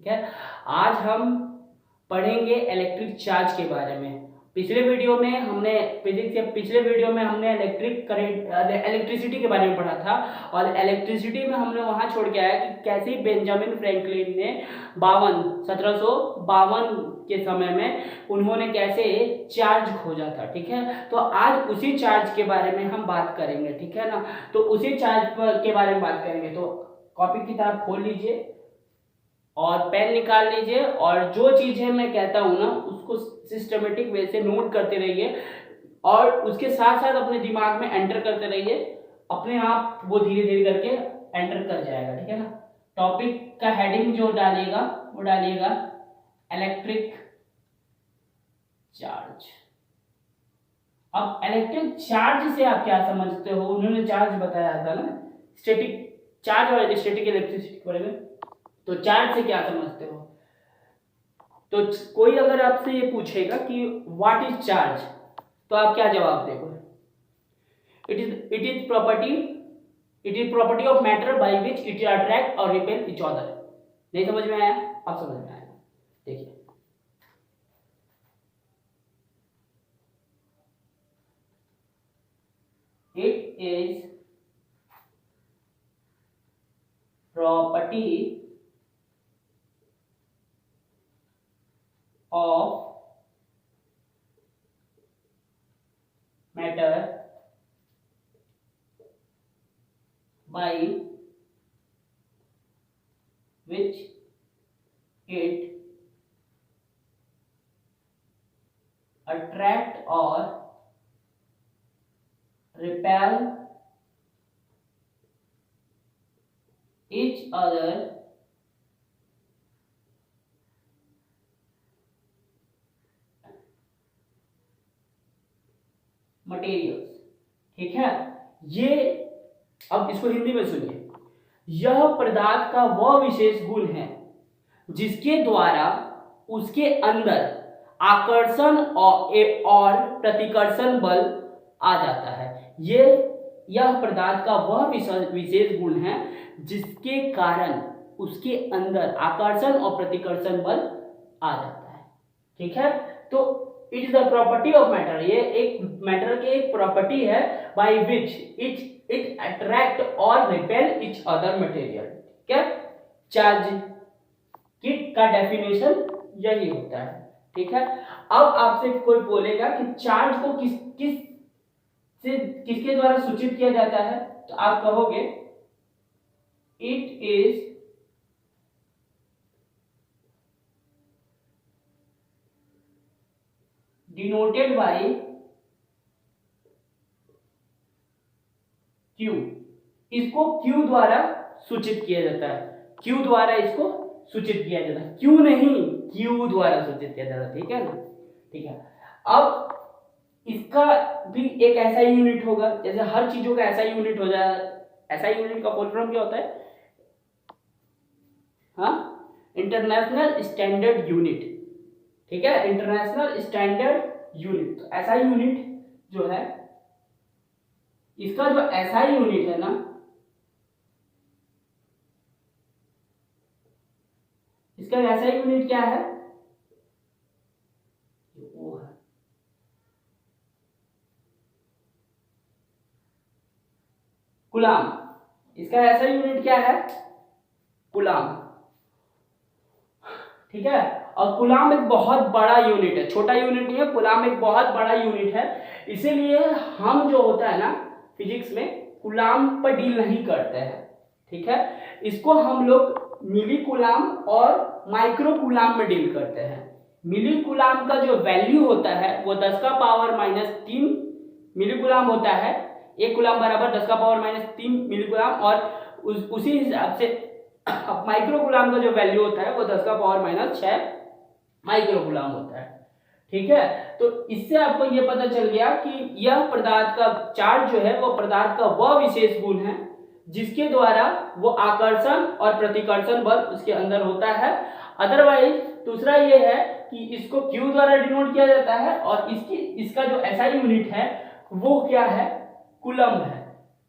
ठीक है। आज हम पढ़ेंगे इलेक्ट्रिक चार्ज के बारे में। पिछले वीडियो में हमने इलेक्ट्रिक करंट इलेक्ट्रिसिटी के बारे में पढ़ा था, और इलेक्ट्रिसिटी में हमने वहां छोड़ के आया कि कैसे बेंजामिन फ्रैंकलिन ने 1752 के समय में उन्होंने कैसे चार्ज खोजा था। ठीक है, तो आज उसी चार्ज के बारे में हम बात करेंगे। ठीक है ना, तो उसी चार्ज के बारे में बात करेंगे। तो कॉपी किताब खोल लीजिए और पेन निकाल लीजिए, और जो चीजें मैं कहता हूं ना उसको सिस्टमेटिक वे से नोट करते रहिए, और उसके साथ साथ अपने दिमाग में एंटर करते रहिए। अपने आप वो धीरे धीरे करके एंटर कर जाएगा। ठीक है ना। टॉपिक का हेडिंग जो डालेगा वो डालिएगा इलेक्ट्रिक चार्ज। अब इलेक्ट्रिक चार्ज से आप क्या समझते हो? उन्होंने चार्ज बताया था ना, स्टैटिक चार्ज और स्टैटिक इलेक्ट्रिसिटी के बारे में। तो चार्ज से क्या समझते हो? तो कोई अगर आपसे ये पूछेगा कि व्हाट इज चार्ज, तो आप क्या जवाब दोगे? It is property of matter by which it attract और रिपेल ईच अदर। नहीं समझ में आया? अब समझ में आया। देखिए, it is property of matter by which it attract or repel each other materials. ठीक है, ये अब इसको हिंदी में सुनिए। यह पदार्थ का वह विशेष गुण है जिसके द्वारा उसके अंदर आकर्षण और प्रतिकर्षण बल आ जाता है। यह पदार्थ का वह विशेष गुण है जिसके कारण उसके अंदर आकर्षण और प्रतिकर्षण बल आ जाता है। ठीक है, तो it is the property of matter. ये एक मैटर की एक प्रॉपर्टी है बाय विच इट अट्रैक्ट और रिपेल ईच अदर मटेरियल। ठीक है, चार्ज का डेफिनेशन यही होता है। ठीक है, अब आपसे कोई बोलेगा कि चार्ज को किसके द्वारा सूचित किया जाता है, तो आप कहोगे it is denoted by Q। इसको Q द्वारा सूचित किया जाता है। Q द्वारा इसको सूचित किया जाता है, Q नहीं, Q द्वारा सूचित किया जाता है। ठीक है ना। ठीक है, अब इसका भी एक ऐसा यूनिट होगा, जैसे हर चीजों का ऐसा यूनिट हो जाए। ऐसा यूनिट का फुल फॉर्म क्या होता है? हाँ, इंटरनेशनल स्टैंडर्ड यूनिट। ठीक है, इंटरनेशनल स्टैंडर्ड यूनिट। तो ऐसा यूनिट जो है, इसका जो ऐसा यूनिट है ना, इसका ऐसा यूनिट क्या है? वो है कूलाम। इसका ऐसा यूनिट क्या है? कूलाम। ठीक है, और कूलाम एक बहुत बड़ा यूनिट है, छोटा यूनिट नहीं है। कूलाम एक बहुत बड़ा यूनिट है, इसीलिए हम जो होता है ना फिजिक्स में कूलाम पर डील नहीं करते हैं। ठीक है, इसको हम लोग मिली कूलाम और माइक्रो कूलाम में डील करते हैं। मिली कूलाम का जो वैल्यू होता है वो 10 का पावर -3 मिली कूलाम होता है। एक कूलाम बराबर 10 का पावर -3 मिली कूलाम, और उसी हिसाब से माइक्रो कूलाम का जो वैल्यू होता है वो 10 का पावर -6 माइक्रो कूलाम होता है। ठीक है, तो इससे आपको ये पता चल गया कि यह पदार्थ का चार्ज जो है वो पदार्थ का वह विशेष गुण है जिसके द्वारा वो आकर्षण और प्रतिकर्षण बल उसके अंदर होता है। अदरवाइज दूसरा ये है कि इसको Q द्वारा डिनोट किया जाता है, और इसका जो ऐसा यूनिट है वो क्या है? कूलम है।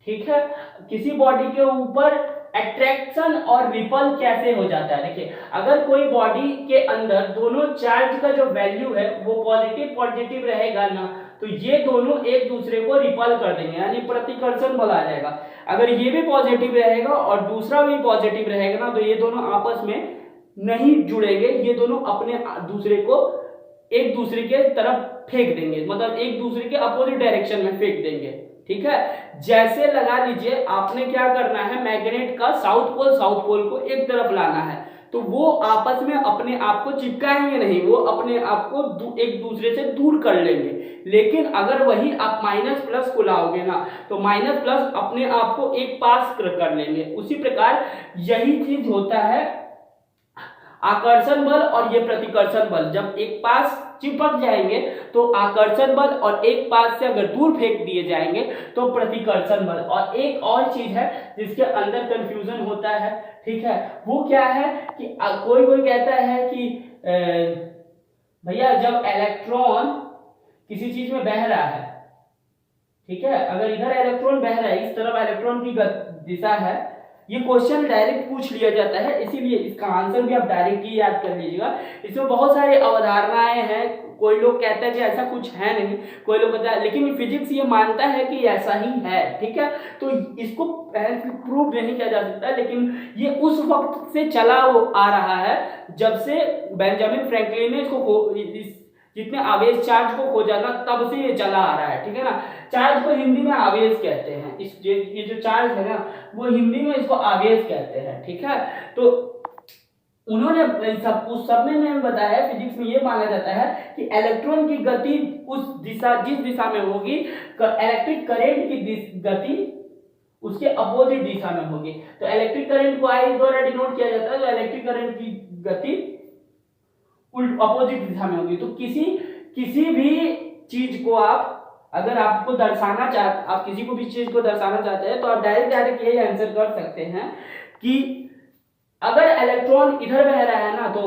ठीक है, किसी बॉडी के ऊपर अट्रैक्शन और रिपल कैसे हो जाता है। देखिए अगर कोई बॉडी के अंदर दोनों चार्ज का जो वैल्यू है वो पॉजिटिव पॉजिटिव रहेगा ना, तो ये दोनों एक दूसरे को रिपल कर देंगे, यानी प्रतिकर्षण बल आ जाएगा। अगर ये भी पॉजिटिव रहेगा और दूसरा भी पॉजिटिव रहेगा ना, तो ये दोनों आपस में नहीं जुड़ेंगे, ये दोनों अपने दूसरे को एक दूसरे के तरफ फेंक देंगे, मतलब एक दूसरे के अपोजिट डायरेक्शन में फेंक देंगे। ठीक है, जैसे लगा लीजिए आपने क्या करना है, मैग्नेट का साउथ पोल को एक तरफ लाना है, तो वो आपस में अपने आप को चिपकाएंगे नहीं, वो अपने आप को एक दूसरे से दूर कर लेंगे। लेकिन अगर वही आप माइनस प्लस को लाओगे ना, तो माइनस प्लस अपने आप को एक पास कर लेंगे। उसी प्रकार यही चीज होता है आकर्षण बल और ये प्रतिकर्षण बल, जब एक पास चिपक जाएंगे तो आकर्षण बल, और एक पास से अगर दूर फेंक दिए जाएंगे तो प्रतिकर्षण बल। और एक और चीज है जिसके अंदर कंफ्यूजन होता है, ठीक है, वो क्या है कि कोई कहता है कि भैया जब इलेक्ट्रॉन किसी चीज में बह रहा है, ठीक है, अगर इधर इलेक्ट्रॉन बह रहा है, इस तरफ इलेक्ट्रॉन की दिशा है, ये क्वेश्चन डायरेक्ट पूछ लिया जाता है, इसीलिए इसका आंसर भी आप डायरेक्ट ही याद कर लीजिएगा। इसमें बहुत सारी अवधारणाएं हैं, कोई लोग कहते हैं कि ऐसा कुछ है नहीं, कोई लोग कहता है, लेकिन फिजिक्स ये मानता है कि ऐसा ही है। ठीक है, तो इसको प्रूव नहीं किया जा सकता, लेकिन ये उस वक्त से चला आ रहा है जब से बेंजामिन फ्रैंकलिन ने इसको जितने आवेश चार्ज को खोजा ना, तब से ये चला आ रहा है। ठीक है ना, चार्ज को हिंदी में आवेश कहते हैं, ये जो चार्ज है ना, वो हिंदी में इसको आवेश कहते हैं। ठीक है, तो उन्होंने उस सब में बताया, फिजिक्स में ये माना जाता है कि इलेक्ट्रॉन की गति जिस दिशा में होगी, इलेक्ट्रिक करंट की गति उसके अपोजिट दिशा में होगी। तो इलेक्ट्रिक करंट को आई द्वारा डिनोट किया जाता है, तो इलेक्ट्रिक करंट की गति अपोजिट दिशा में होगी। तो किसी भी चीज को अगर आपको दर्शाना चाहते, आप किसी को भी चीज को दर्शाना चाहते हैं, तो आप डायरेक्ट यही आंसर कर सकते हैं कि अगर इलेक्ट्रॉन इधर बह रहा है ना, तो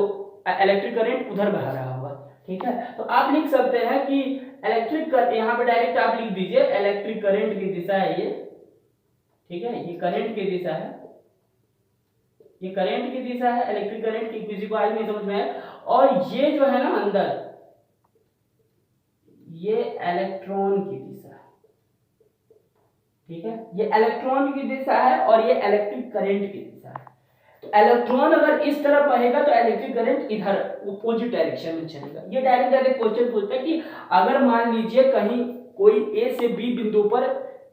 इलेक्ट्रिक करंट उधर बह रहा होगा। ठीक है, तो आप लिख सकते हैं कि यहाँ पे डायरेक्ट आप लिख दीजिए इलेक्ट्रिक करंट की दिशा है ये। ठीक है, ये करंट की दिशा है, ये करंट की दिशा है, इलेक्ट्रिक करंट की, किसी को आज नहीं समझ में है। और ये जो है ना अंदर, ये इलेक्ट्रॉन की दिशा है। ठीक है, ये इलेक्ट्रॉन की दिशा है और ये इलेक्ट्रिक करंट की दिशा है। तो इलेक्ट्रॉन अगर इस तरफ बहेगा तो इलेक्ट्रिक करंट इधर अपोजिट डायरेक्शन में चलेगा। ये डायरेक्ट क्वेश्चन पूछता है कि अगर मान लीजिए कहीं कोई ए से बी बिंदु पर,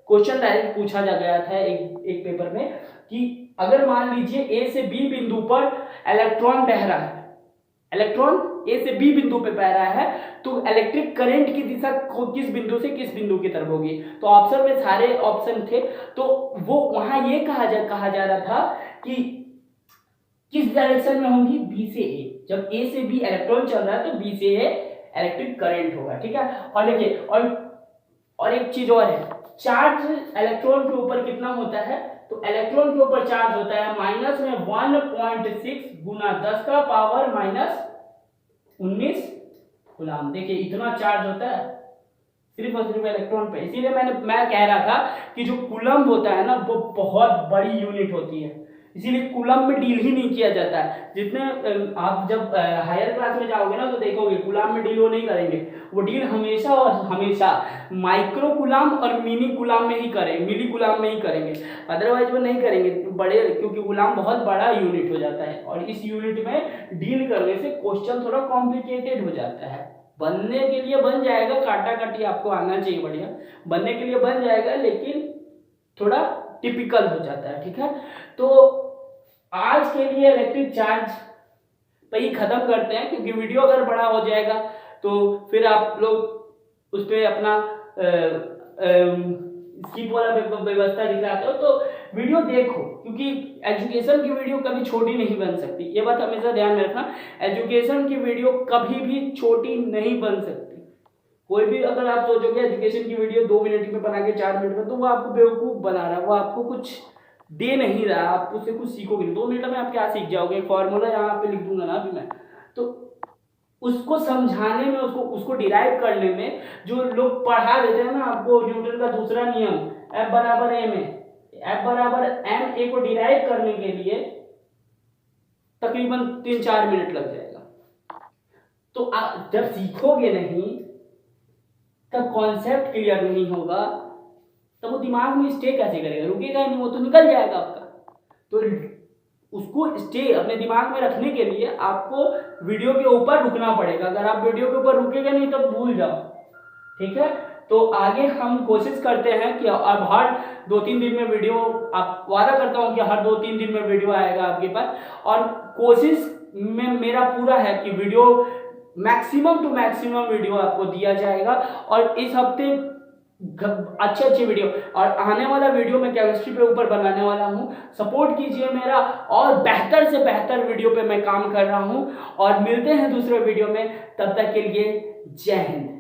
क्वेश्चन डायरेक्ट पूछा जा गया था एक पेपर में, कि अगर मान लीजिए ए से बी बिंदु पर इलेक्ट्रॉन बह रहा है, इलेक्ट्रॉन ए से बी बिंदु पे बह रहा है, तो इलेक्ट्रिक करंट की दिशा किस बिंदु से किस बिंदु की तरफ होगी। तो ऑप्शन में सारे ऑप्शन थे, तो वो वहां ये कहा जा रहा था कि किस डायरेक्शन में होगी, बी से ए। जब ए से बी इलेक्ट्रॉन चल रहा है तो बी से ए इलेक्ट्रिक करंट होगा। ठीक है, और देखिए और एक चीज और है, चार्ज इलेक्ट्रॉन के ऊपर कितना होता है, तो इलेक्ट्रॉन के ऊपर चार्ज होता है माइनस में 1.6 गुना 10 का पावर माइनस 19 कूलम। देखिए इतना चार्ज होता है सिर्फ और सिर्फ इलेक्ट्रॉन पे। इसीलिए मैं कह रहा था कि जो कूलम होता है ना, वो बहुत बड़ी यूनिट होती है, इसीलिए कूलम में डील ही नहीं किया जाता है। जितने आप जब हायर क्लास में जाओगे ना, तो देखोगे कूलम में डील वो नहीं करेंगे, वो डील हमेशा और हमेशा माइक्रो कूलम और मिनी कूलम में ही करेंगे, मिली कूलम में ही करेंगे, अदरवाइज वो नहीं करेंगे बड़े, क्योंकि कूलम बहुत बड़ा यूनिट हो जाता है और इस यूनिट में डील करने से क्वेश्चन थोड़ा कॉम्प्लिकेटेड हो जाता है। बनने के लिए बन जाएगा, काटा काटी आपको आना चाहिए बढ़िया, बनने के लिए बन जाएगा, लेकिन थोड़ा टिपिकल हो जाता है। ठीक है, तो आज के लिए इलेक्ट्रिक चार्ज पे ही खत्म करते हैं, क्योंकि वीडियो अगर बड़ा हो जाएगा तो फिर आप लोग उस पर अपना स्किप वाला व्यवस्था दिखाते हो, तो वीडियो देखो, क्योंकि एजुकेशन की वीडियो कभी छोटी नहीं बन सकती, ये बात हमेशा ध्यान में रखना। एजुकेशन की वीडियो कभी भी छोटी नहीं बन सकती। कोई भी अगर आप सोचोगे एजुकेशन की वीडियो 2 मिनट में बना के 4 मिनट में, तो वो आपको बेवकूफ बना रहा है, वो आपको कुछ दे नहीं रहा, आप उससे कुछ सीखोगे नहीं। 2 मिनट में आप क्या सीख जाओगे, फॉर्मूला यहाँ पे लिख दूंगा ना अभी मैं, तो उसको समझाने में, उसको डिराइव करने में जो लोग पढ़ा देते हैं ना आपको, न्यूटन का दूसरा नियम F बराबर m है, F बराबर एम ए को डिराइव करने के लिए तकरीबन 3-4 मिनट लग जाएगा। तो आप जब सीखोगे नहीं, तब कॉन्सेप्ट क्लियर नहीं होगा, तब वो दिमाग में स्टे कैसे करेगा, रुकेगा नहीं, वो तो निकल जाएगा आपका। तो उसको स्टे अपने दिमाग में रखने के लिए आपको वीडियो के ऊपर रुकना पड़ेगा। अगर आप वीडियो के ऊपर रुकेगा नहीं तब भूल जाओ, ठीक है। तो आगे हम कोशिश करते हैं कि अब हर 2-3 दिन में वीडियो, आप वादा करता हूं कि हर 2-3 दिन में वीडियो आएगा आपके पास, और कोशिश में मेरा पूरा है कि video maximum to maximum video आपको दिया जाएगा। और इस हफ्ते अच्छे वीडियो, और आने वाला वीडियो मैं केमिस्ट्री पे ऊपर बनाने वाला हूँ, सपोर्ट कीजिए मेरा, और बेहतर से बेहतर वीडियो पे मैं काम कर रहा हूँ। और मिलते हैं दूसरे वीडियो में, तब तक के लिए जय हिंद।